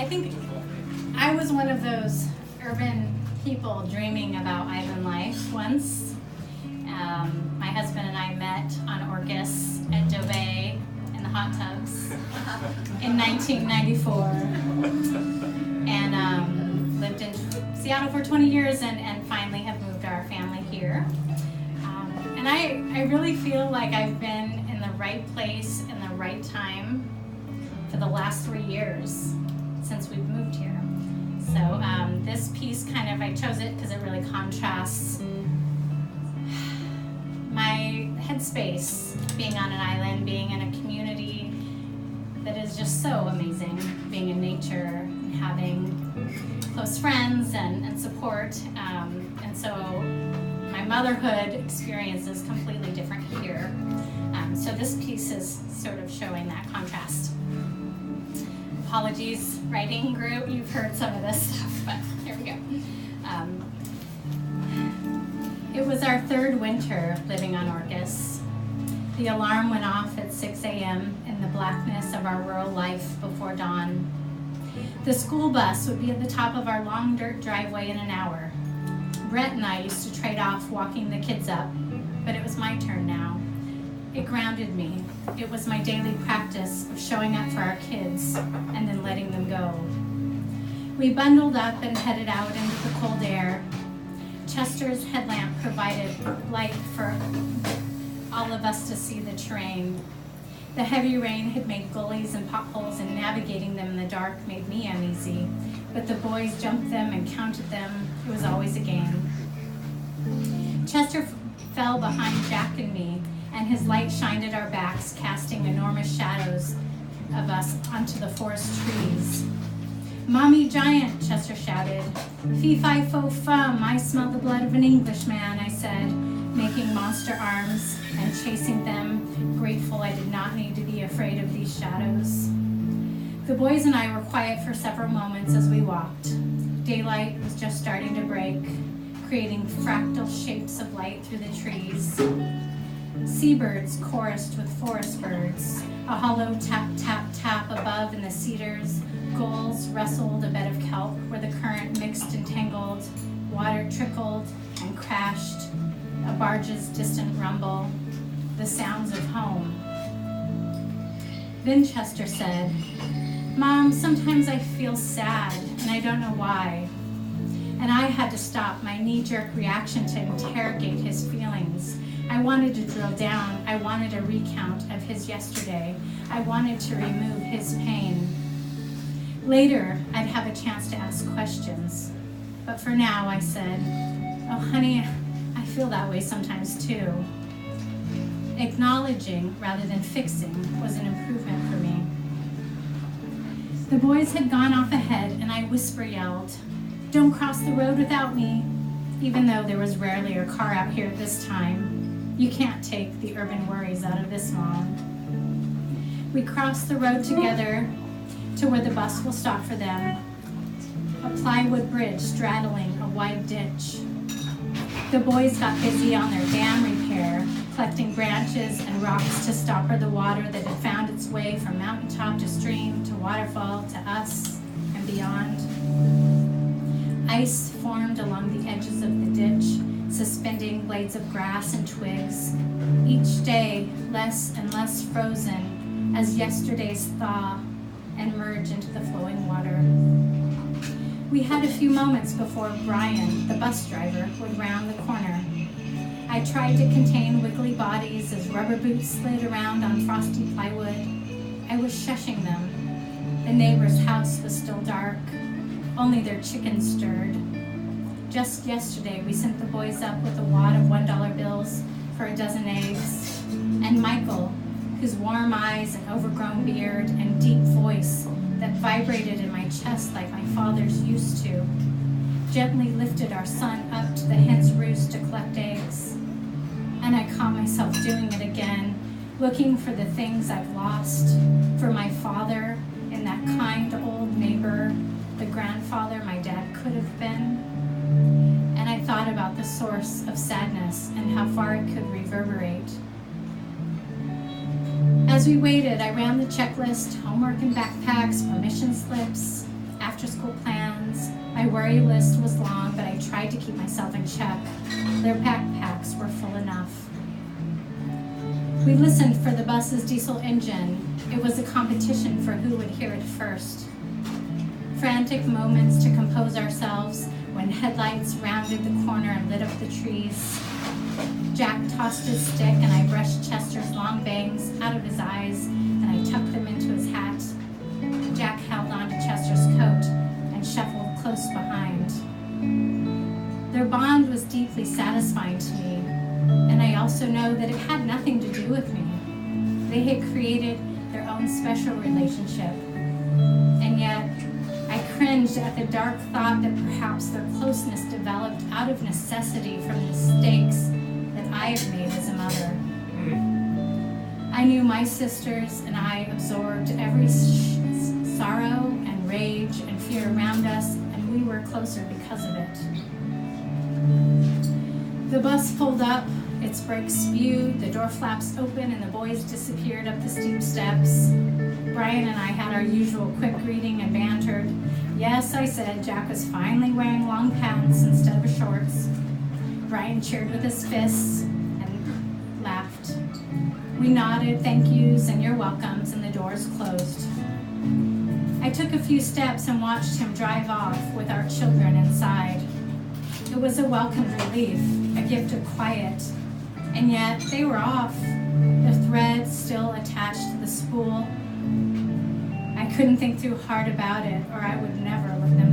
I think I was one of those urban people dreaming about island life once. My husband and I met on Orcas at Dove in the hot tubs in 1994 and lived in Seattle for 20 years and finally have moved our family here. And I really feel like I've been in the right place in the right time for the last 3 years since we've moved here. So this piece I chose it because it really contrasts my headspace, being on an island, being in a community that is just so amazing, being in nature and having close friends and support. And so my motherhood experience is completely different here. So this piece is sort of showing that contrast. Apologies, writing group, you've heard some of this stuff, but here we go. It was our third winter living on Orcas. The alarm went off at 6 a.m. in the blackness of our rural life before dawn. The school bus would be at the top of our long dirt driveway in an hour. Brett and I used to trade off walking the kids up, but it was my turn now. It grounded me. It was my daily practice of showing up for our kids and then letting them go. We bundled up and headed out into the cold air. Chester's headlamp provided light for all of us to see the terrain. The heavy rain had made gullies and potholes, and navigating them in the dark made me uneasy. But the boys jumped them and counted them. It was always a game. Chester fell behind Jack and me, and his light shined at our backs, casting enormous shadows of us onto the forest trees. "Mommy giant," Chester shouted. "Fee-fi-fo-fum, I smell the blood of an Englishman," I said, making monster arms and chasing them, grateful I did not need to be afraid of these shadows. The boys and I were quiet for several moments as we walked. Daylight was just starting to break, creating fractal shapes of light through the trees. Seabirds chorused with forest birds, a hollow tap, tap, tap above in the cedars. Gulls wrestled a bed of kelp where the current mixed and tangled. Water trickled and crashed, a barge's distant rumble, the sounds of home. Then Chester said, "Mom, sometimes I feel sad and I don't know why." And I had to stop my knee-jerk reaction to interrogate his feelings. I wanted to drill down. I wanted a recount of his yesterday. I wanted to remove his pain. Later, I'd have a chance to ask questions. But for now, I said, "Oh, honey, I feel that way sometimes too." Acknowledging rather than fixing was an improvement for me. The boys had gone off ahead, and I whisper yelled, "Don't cross the road without me," even though there was rarely a car out here at this time. You can't take the urban worries out of this mom. We crossed the road together to where the bus will stop for them, a plywood bridge straddling a wide ditch. The boys got busy on their dam repair, collecting branches and rocks to stopper the water that had found its way from mountaintop to stream to waterfall to us and beyond. Ice formed along the edges of the ditch, suspending blades of grass and twigs, each day less and less frozen as yesterday's thaw and merge into the flowing water. We had a few moments before Brian, the bus driver, would round the corner. I tried to contain wiggly bodies as rubber boots slid around on frosty plywood. I was shushing them. The neighbor's house was still dark. Only their chickens stirred. Just yesterday, we sent the boys up with a wad of $1 bills for a dozen eggs. And Michael, whose warm eyes and overgrown beard and deep voice that vibrated in my chest like my father's used to, gently lifted our son up to the hen's roost to collect eggs. And I caught myself doing it again, looking for the things I've lost, for my father and that kind old neighbor, the grandfather my dad could have been. And I thought about the source of sadness and how far it could reverberate. As we waited, I ran the checklist, homework and backpacks, permission slips. after-school plans. My worry list was long, but I tried to keep myself in check. Their backpacks were full enough. We listened for the bus's diesel engine. It was a competition for who would hear it first. Frantic moments to compose ourselves when headlights rounded the corner and lit up the trees. Jack tossed his stick and I brushed Chester's long bangs out of his eyes and I tucked them into his hat. Jack held on to Chester's coat and shuffled close behind. Their bond was deeply satisfying to me, and I also know that it had nothing to do with me. They had created their own special relationship, and yet I cringed at the dark thought that perhaps their closeness developed out of necessity from the mistakes that I had made as a mother. I knew my sisters and I absorbed every sorrow and rage and fear around us, and we were closer because of it. The bus pulled up, its brakes spewed, the door flaps open, and the boys disappeared up the steep steps. Brian and I had our usual quick greeting and bantered. Yes, I said Jack was finally wearing long pants instead of shorts. Brian cheered with his fists and laughed. We nodded thank yous and your welcomes, and the doors closed. I took a few steps and watched him drive off with our children inside. It was a welcome relief, a gift of quiet, and yet they were off, the thread still attached to the spool. I couldn't think too hard about it, or I would never let them